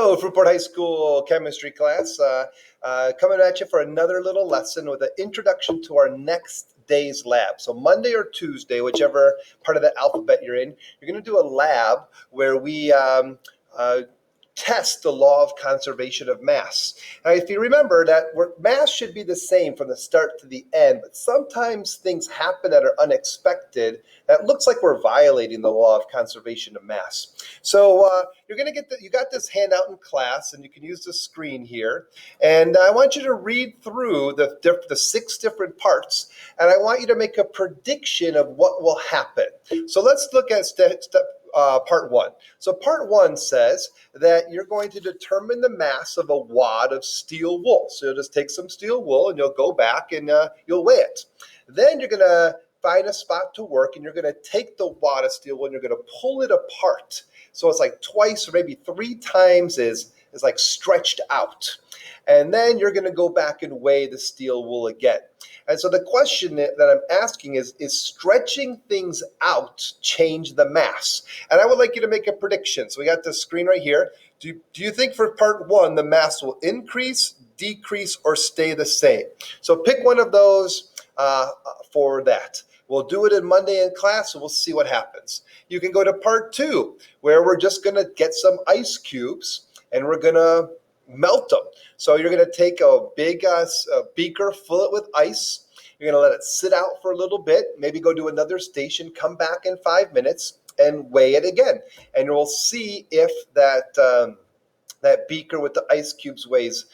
Hello, Fruitport High School chemistry class. Coming at you for another little lesson with an introduction to our next day's lab. So Monday or Tuesday, whichever part of the alphabet you're in, you're going to do a lab where we test the law of conservation of mass. Now, if you remember that mass should be the same from the start to the end, but sometimes things happen that are unexpected that looks like we're violating the law of conservation of mass. So you're going to get you got this handout in class, and you can use the screen here. And I want you to read through the 6 different parts, and I want you to make a prediction of what will happen. So let's look at part 1. So part 1 says that you're going to determine the mass of a wad of steel wool. So you'll just take some steel wool and you'll go back and you'll weigh it. Then you're going to find a spot to work, and you're going to take the wad of steel wool and you're going to pull it apart. So it's like twice or maybe 3 times is like stretched out. And then you're going to go back and weigh the steel wool again. And so the question that I'm asking is stretching things out change the mass? And I would like you to make a prediction. So we got the screen right here. Do you think for part 1 the mass will increase, decrease, or stay the same? So pick one of those for that. We'll do it in Monday in class, and we'll see what happens. You can go to part 2, where we're just going to get some ice cubes, and we're going to melt them. So you're going to take a big beaker, fill it with ice. You're going to let it sit out for a little bit, maybe go to another station, come back in 5 minutes, and weigh it again. And we'll see if that beaker with the ice cubes weighs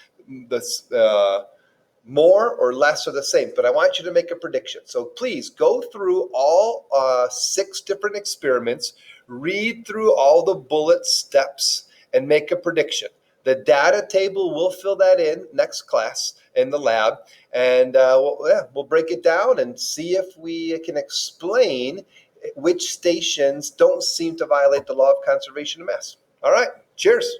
more or less or the same. But I want you to make a prediction. So please go through all 6 different experiments, read through all the bullet steps, and make a prediction. The data table, we'll fill that in next class in the lab, and we'll break it down and see if we can explain which stations don't seem to violate the law of conservation of mass. All right, cheers.